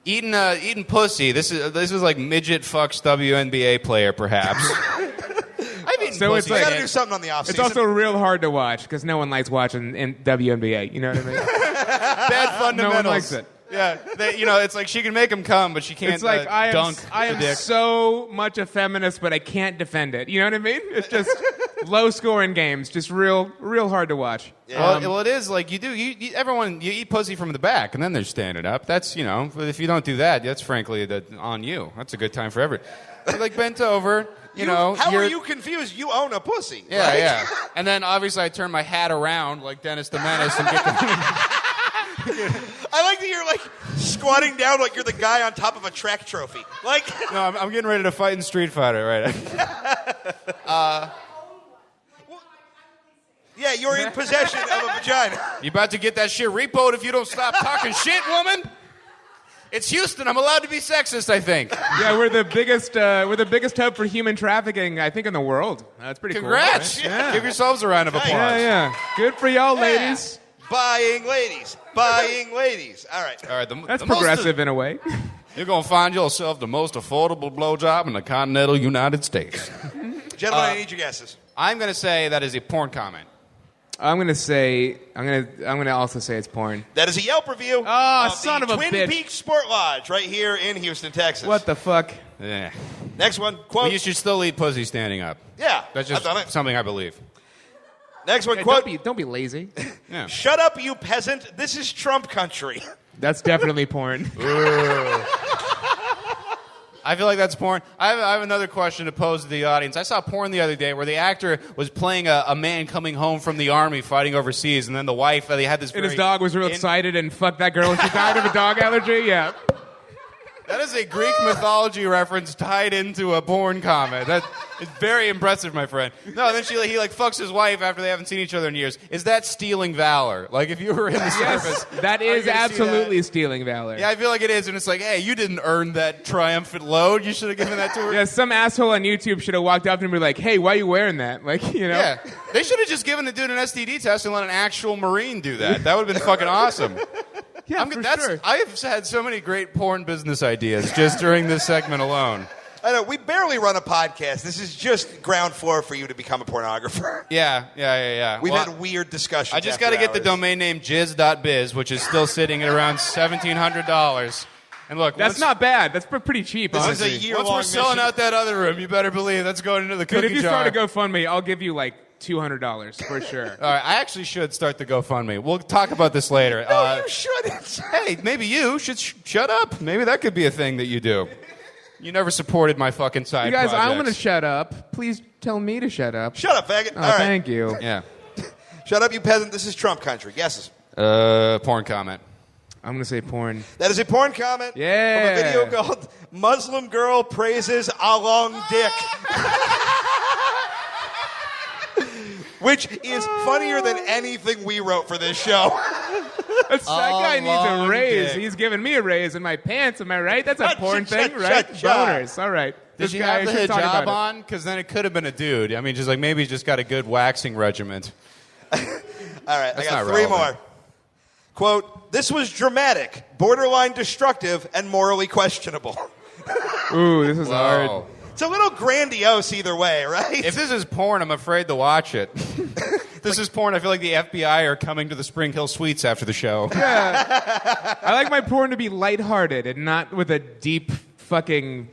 Eating pussy. This is like midget fucks WNBA player, perhaps. I've eaten
So it's
pussy.
I
like-
gotta do something on the off
It's
season.
also real hard to watch because no one likes watching in WNBA. You know what I mean?
bad fundamentals.
No one likes it.
Yeah, it's like she can make him come, but she can't
It's like I
dunk
am
the dick.
so much a feminist, but I can't defend it. You know what I mean? It's just low scoring games, just real hard to watch.
Well, it is like you eat pussy from the back, and then they're standing up. That's but if you don't do that, that's frankly on you. That's a good time for everyone. You're like bent over,
How are you confused? You own a pussy.
Yeah,
right?
yeah. And then obviously I turn my hat around like Dennis the Menace and get the.
I like that you're like squatting down like you're the guy on top of a track trophy. Like,
No, I'm getting ready to fight in Street Fighter, right?
yeah, you're in possession of a vagina.
You about to get that shit repoed if you don't stop talking shit, woman? It's Houston. I'm allowed to be sexist, I think.
Yeah, we're the biggest hub for human trafficking, I think, in the world. That's pretty
Congrats.
cool. Right? Yeah.
Give yourselves a round of applause.
Yeah. Good for y'all, ladies.
Buying ladies. Buying ladies. All right.
All right,
That's progressive in a way.
You're going to find yourself the most affordable blowjob in the continental United States.
Gentlemen, I need your guesses.
I'm going to say that is a porn comment.
I'm gonna also say it's porn.
That is a Yelp review
Oh,
of
son
the
of a
Twin
bitch.
Peaks Sport Lodge right here in Houston, Texas.
What the fuck?
Yeah.
Next one,
But
quote.
you should still eat pussy standing up.
Yeah,
That's
I've
just
done it.
something I believe.
Next one,
Hey,
quote.
don't be lazy.
Yeah.
Shut up, you peasant. This is Trump country.
That's definitely porn.
I feel like that's porn. I have another question to pose to the audience. I saw porn the other day where the actor was playing a man coming home from the army fighting overseas, and then the wife, they had this
And his
very
dog was real excited and fucked that girl and she died of a dog allergy. Yeah.
That is a Greek mythology reference tied into a porn comment. That is very impressive, my friend. No, then he fucks his wife after they haven't seen each other in years. Is that stealing valor? Like if you were in the service,
That
are you
is
gonna see
absolutely
that?
stealing valor.
Yeah, I feel like it is, and it's like, hey, you didn't earn that triumphant load. You should have given that to her.
Yeah, some asshole on YouTube should have walked up to him and be like, "Hey, why are you wearing that?" Like,
Yeah, they should have just given the dude an STD test and let an actual Marine do that. That would have been fucking awesome.
Yeah, sure.
I have had so many great porn business ideas just during this segment alone.
I know, we barely run a podcast. This is just ground floor for you to become a pornographer.
Yeah.
We've
Well,
had weird discussions.
I just
got to
get the domain name jizz.biz, which is still sitting at around $1,700. And look,
That's not bad. That's pretty cheap,
This is
honestly.
a year
once
long
we're selling out that other room, you better believe that's going into the
Dude,
cookie
if you
jar.
start a GoFundMe, I'll give you like $200 for sure.
All right, I actually should start the GoFundMe. We'll talk about this later.
No, you shouldn't.
Hey, maybe you should shut up. Maybe that could be a thing that you do. You never supported my fucking side
You guys, I'm
projects.
going to shut up. Please tell me to shut up.
Shut up, faggot.
Oh,
All right.
thank you.
Yeah.
Shut up, you peasant. This is Trump country. Guesses.
Porn comment.
I'm going to say porn.
That is a porn comment
Yeah.
from a video called Muslim Girl Praises a Long Dick. Which is funnier than anything we wrote for this show.
That guy needs a
long
raise.
dick.
He's giving me a raise in my pants. Am I right? That's a porn thing,
cha,
right?
cha, cha.
Boners. All right.
Did
This
you
guy
have the
should talk
hijab
about
on? Because then it could have been a dude. I mean, just like maybe he's just got a good waxing regiment.
All right,
That's
I got
not
three
relevant.
more. Quote, this was dramatic, borderline destructive, and morally questionable.
it. Ooh, this is hard.
Whoa.
It's a little grandiose either way, right?
If this is porn, I'm afraid to watch it. This is porn. I feel like the FBI are coming to the Spring Hill Suites after the show.
I like my porn to be lighthearted and not with a deep fucking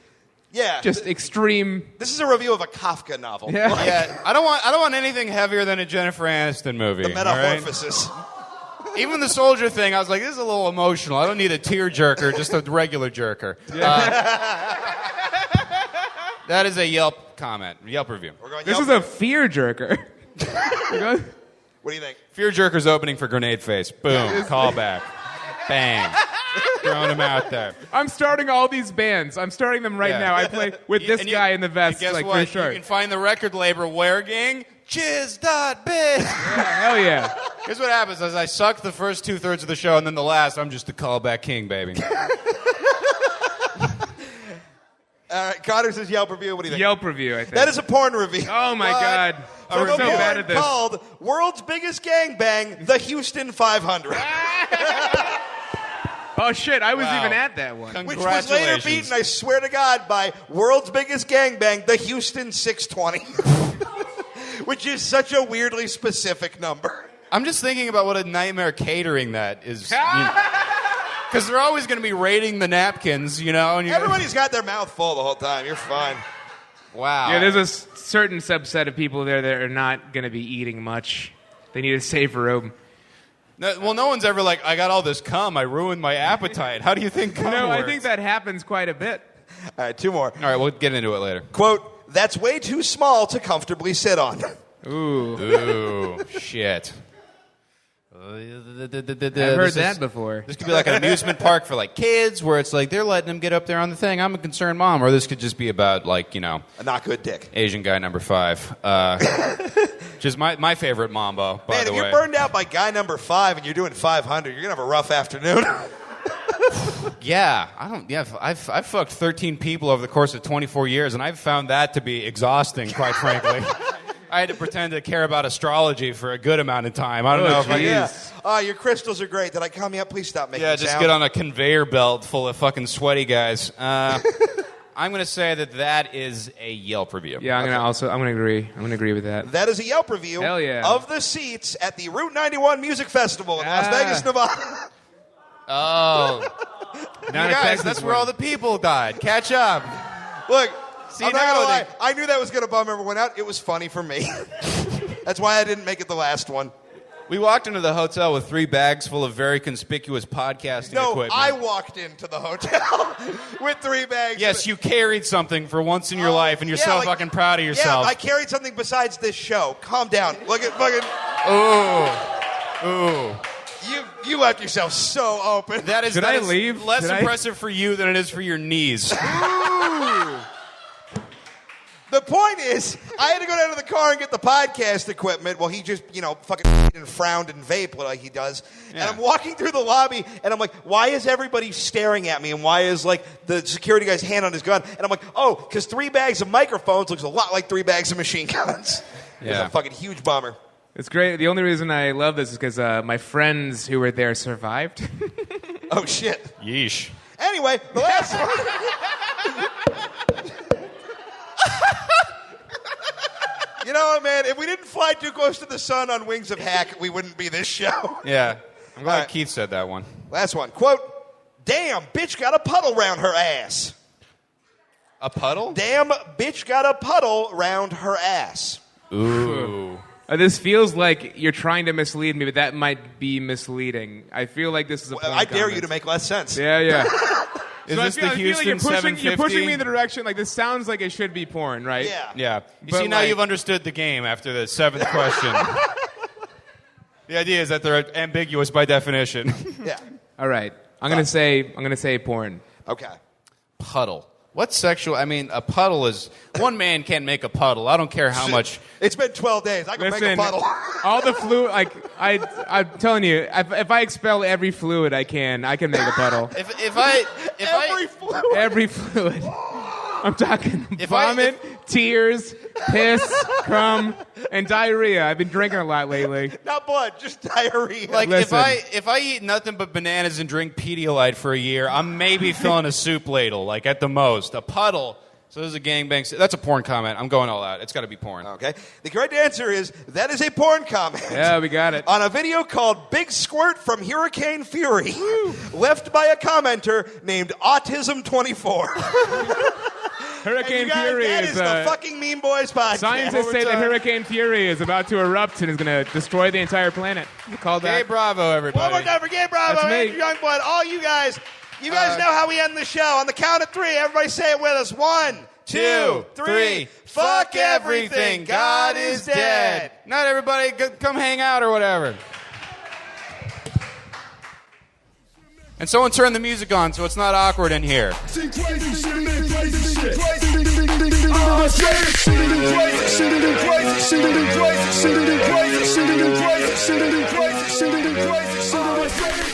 Yeah.
Just extreme.
This is a review of a Kafka novel.
Yeah.
Yeah, I don't want anything heavier than a Jennifer Aniston movie.
The metamorphosis.
all right? Even the soldier thing, I was like, this is a little emotional. I don't need a tear jerker, just a regular jerker. That is a Yelp comment, Yelp review.
We're going
This
Yelp.
is a fear jerker.
What do you think?
Fear jerker's opening for Grenade Face. Boom, callback, bang, throwing him out there.
I'm starting all these bands. I'm starting them right
Yeah.
now. I play with this
And
guy in the vest,
Guess
like
what?
for sure.
You can find the record label Where Gang. Chiz.biz.
Hell yeah.
Here's what happens: is I suck the first 2/3 of the show, and then the last, I'm just the callback king, baby.
All right, Connor says Yelp review. What do you think?
Yelp review, I think.
That is a porn review.
Oh my God.
From
I'm
a
so bad
porn
at this.
called World's Biggest Gangbang, the Houston 500.
Oh shit, I was
Wow.
even at that one.
Which was later beaten, I swear to God, by World's Biggest Gangbang, the Houston 620. Which is such a weirdly specific number.
I'm just thinking about what a nightmare catering that is. Because they're always going to be raiding the napkins, you know. And
Everybody's got their mouth full the whole time. You're fine.
Wow.
Yeah, there's a certain subset of people there that are not going to be eating much. They need a safe room.
No one's ever like, I got all this cum, I ruined my appetite. How do you think cum
No, I
works?
think that happens quite a bit.
All right, two more.
All right, we'll get into it later.
Quote, that's way too small to comfortably sit on.
Ooh.
Ooh, shit.
I've heard that before.
This could be like an amusement park for like kids, where it's like they're letting them get up there on the thing. I'm a concerned mom, or this could just be about like
A not good dick.
Asian guy number 5, which is my favorite mambo. By
Man,
the
if
way,
you're burned out by guy number 5 and you're doing 500, you're gonna have a rough afternoon.
yeah, I've fucked 13 people over the course of 24 years, and I've found that to be exhausting, quite frankly. I had to pretend to care about astrology for a good amount of time. I don't know if I.
Yeah. Your crystals are great. Did I come up? Please stop making
Yeah, just
sound.
get on a conveyor belt full of fucking sweaty guys. I'm going to say that is a Yelp review.
Yeah, I'm gonna agree. I'm gonna agree with that.
That is a Yelp review
Hell yeah.
of the seats at the Route 91 Music Festival in Las Vegas, Nevada.
Oh.
Not
You
a
guys,
Texas
that's where
one.
all the people died. Catch up.
Look,
See,
I'm not
now
gonna lie.
they-
I knew that was gonna bum everyone out. It was funny for me. That's why I didn't make it the last one.
We walked into the hotel with 3 bags full of very conspicuous podcasting
No,
equipment.
I walked into the hotel with 3 bags.
Yes, you carried something for once in your life, and you're
yeah,
so
like-
fucking proud of yourself.
Yeah, I carried something besides this show. Calm down. Look at fucking.
Ooh.
You left yourself so open.
That is
Should
that
I
is
leave?
less
Should I?
impressive for you than it is for your knees.
The point is, I had to go down to the car and get the podcast equipment. Well, he just, fucking and frowned and vaped like he does.
Yeah.
And I'm walking through the lobby, and I'm like, why is everybody staring at me? And why is, the security guy's hand on his gun? And I'm like, oh, because 3 bags of microphones looks a lot like 3 bags of machine guns. It was
Yeah.
a fucking huge bummer.
It's great. The only reason I love this is because my friends who were there survived.
Oh, shit.
Yeesh.
Anyway, the last one. You know what, man? If we didn't fly too close to the sun on Wings of Hack, we wouldn't be this show.
Yeah. I'm glad
All right.
Keith said that one.
Last one. Quote, damn, bitch got a puddle round her ass.
A puddle?
Damn, bitch got a puddle round her ass.
Ooh.
This feels like you're trying to mislead me, but that might be misleading. I feel like this is a porn
I dare
comment.
you to make less sense.
Yeah.
Is
So
this the
I feel like
Houston
you're pushing
750?
me in the direction, like, this sounds like it should be porn, right?
Yeah.
Yeah. You
But
see, now
like-
you've understood the game after the 7th question. The idea is that they're ambiguous by definition.
Yeah.
All right. I'm gonna say porn.
Okay.
Puddle. What sexual... I mean, a puddle is... One man can't make a puddle. I don't care how much...
It's been 12 days. I can make a
Listen,
puddle.
all the fluid, I'm telling you, if I expel every fluid I can make a puddle.
Every fluid.
Every fluid. I'm talking
If I-
vomit, tears, piss, crumb, and diarrhea. I've been drinking a lot lately.
Not blood, just diarrhea.
Like,
Listen.
if I eat nothing but bananas and drink Pedialyte for a year, I'm maybe filling a soup ladle, like, at the most. A puddle... So this is a gangbang. That's a porn comment. I'm going all out. It's got to be porn.
Okay. The correct answer is that is a porn comment.
Yeah, we got it.
On a video called Big Squirt from Hurricane Fury, left by a commenter named Autism24.
Hurricane
you guys,
Fury
that
is
the fucking Mean Boys podcast.
Scientists say that Hurricane Fury is about to erupt and is going to destroy the entire planet. We call that.
Gabe Bravo, everybody.
One more time for Gabe Bravo,
That's me.
Andrew Youngblood, all you guys. You guys know how we end the show. On the count of 3, everybody say it with us. 1, 2, 3. Fuck everything. God is dead.
Not everybody, come hang out or whatever. And someone turn the music on so it's not awkward in here.
Shit crazy, shit crazy, shit crazy, shit crazy, shit crazy.